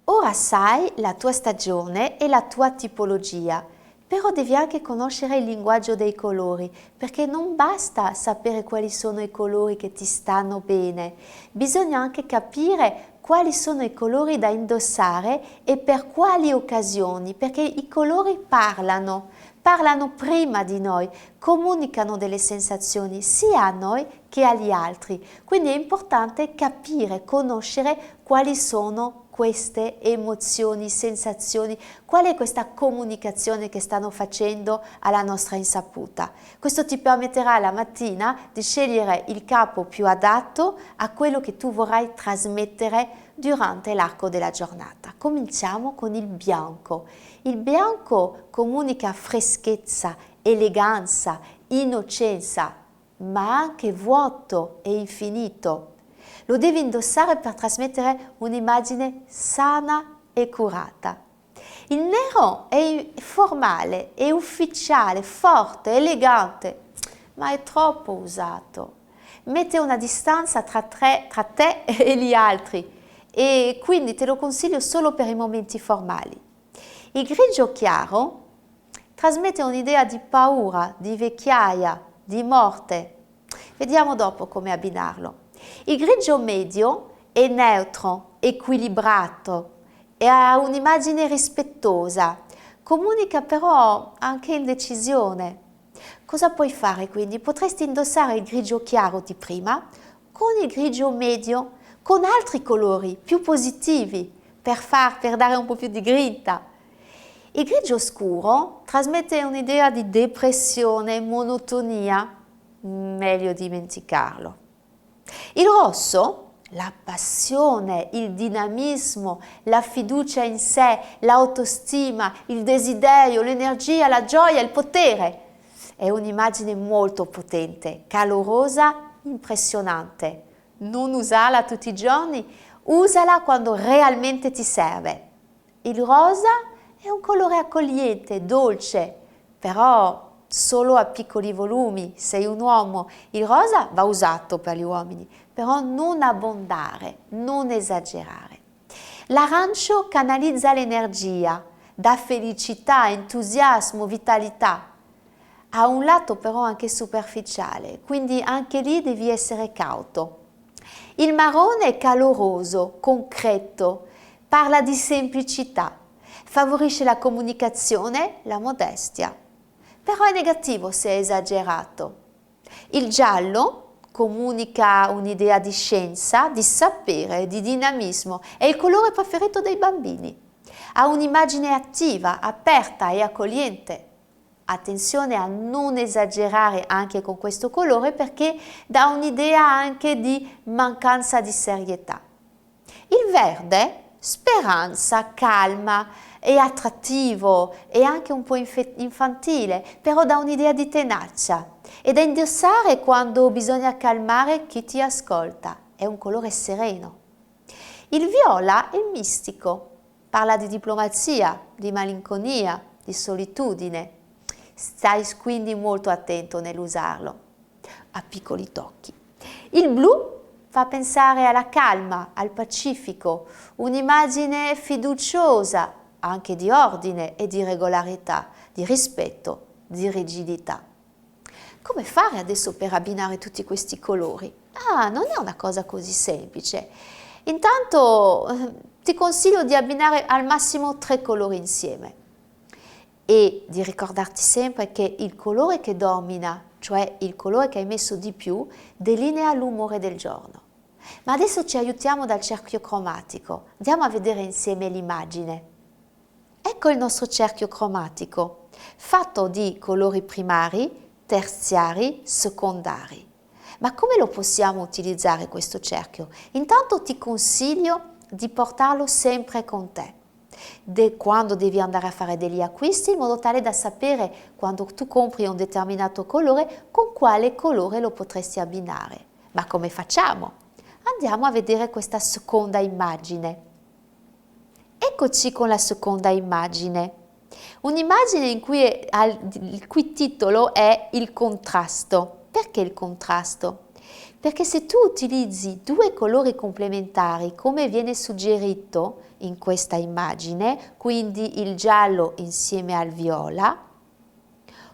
Ora sai la tua stagione e la tua tipologia, però devi anche conoscere il linguaggio dei colori, perché non basta sapere quali sono i colori che ti stanno bene, bisogna anche capire quali sono i colori da indossare e per quali occasioni, perché i colori parlano prima di noi, comunicano delle sensazioni sia a noi che agli altri. Quindi è importante capire, conoscere quali sono queste emozioni, sensazioni, qual è questa comunicazione che stanno facendo alla nostra insaputa. Questo ti permetterà la mattina di scegliere il capo più adatto a quello che tu vorrai trasmettere durante l'arco della giornata. Cominciamo con il bianco. Il bianco comunica freschezza, eleganza, innocenza, ma anche vuoto e infinito. Lo devi indossare per trasmettere un'immagine sana e curata. Il nero è formale, è ufficiale, forte, elegante, ma è troppo usato. Mette una distanza tra te e gli altri e quindi te lo consiglio solo per i momenti formali. Il grigio chiaro trasmette un'idea di paura, di vecchiaia, di morte. Vediamo dopo come abbinarlo. Il grigio medio è neutro, equilibrato e ha un'immagine rispettosa, comunica però anche indecisione. Cosa puoi fare quindi? Potresti indossare il grigio chiaro di prima con il grigio medio, con altri colori più positivi per dare un po' più di grinta. Il grigio scuro trasmette un'idea di depressione, monotonia, meglio dimenticarlo. Il rosso, la passione, il dinamismo, la fiducia in sé, l'autostima, il desiderio, l'energia, la gioia, il potere. È un'immagine molto potente, calorosa, impressionante. Non usarla tutti i giorni, usala quando realmente ti serve. Il rosa è un colore accogliente, dolce, però solo a piccoli volumi. Sei un uomo, il rosa va usato per gli uomini, però non abbondare, non esagerare. L'arancio canalizza l'energia, dà felicità, entusiasmo, vitalità. Ha un lato però anche superficiale, quindi anche lì devi essere cauto. Il marrone è caloroso, concreto, parla di semplicità, favorisce la comunicazione, la modestia. Però è negativo se è esagerato. Il giallo comunica un'idea di scienza, di sapere, di dinamismo. È il colore preferito dei bambini. Ha un'immagine attiva, aperta e accogliente. Attenzione a non esagerare anche con questo colore perché dà un'idea anche di mancanza di serietà. Il verde, speranza, calma, è attrattivo, è anche un po' infantile, però dà un'idea di tenacia. È da indossare quando bisogna calmare chi ti ascolta. È un colore sereno. Il viola è mistico, parla di diplomazia, di malinconia, di solitudine. Stai quindi molto attento nell'usarlo, a piccoli tocchi. Il blu fa pensare alla calma, al pacifico, un'immagine fiduciosa, anche di ordine e di regolarità, di rispetto, di rigidità. Come fare adesso per abbinare tutti questi colori? Non è una cosa così semplice. Intanto ti consiglio di abbinare al massimo 3 colori insieme e di ricordarti sempre che il colore che domina, cioè il colore che hai messo di più, delinea l'umore del giorno. Ma adesso ci aiutiamo dal cerchio cromatico. Andiamo a vedere insieme l'immagine. Ecco il nostro cerchio cromatico, fatto di colori primari, terziari, secondari. Ma come lo possiamo utilizzare questo cerchio? Intanto ti consiglio di portarlo sempre con te. Quando devi andare a fare degli acquisti in modo tale da sapere quando tu compri un determinato colore con quale colore lo potresti abbinare. Ma come facciamo? Andiamo a vedere questa seconda immagine. Eccoci con la seconda immagine. Un'immagine il cui titolo è il contrasto. Perché il contrasto? Perché se tu utilizzi due colori complementari come viene suggerito in questa immagine, quindi il giallo insieme al viola,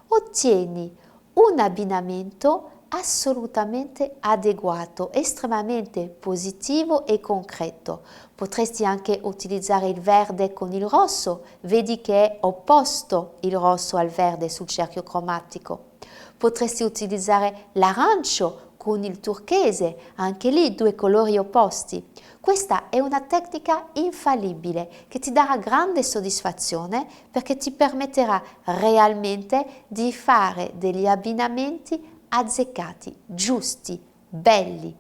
ottieni un abbinamento assolutamente adeguato, estremamente positivo e concreto. Potresti anche utilizzare il verde con il rosso, vedi che è opposto il rosso al verde sul cerchio cromatico. Potresti utilizzare l'arancio con il turchese, anche lì due colori opposti. Questa è una tecnica infallibile che ti darà grande soddisfazione perché ti permetterà realmente di fare degli abbinamenti azzeccati, giusti, belli,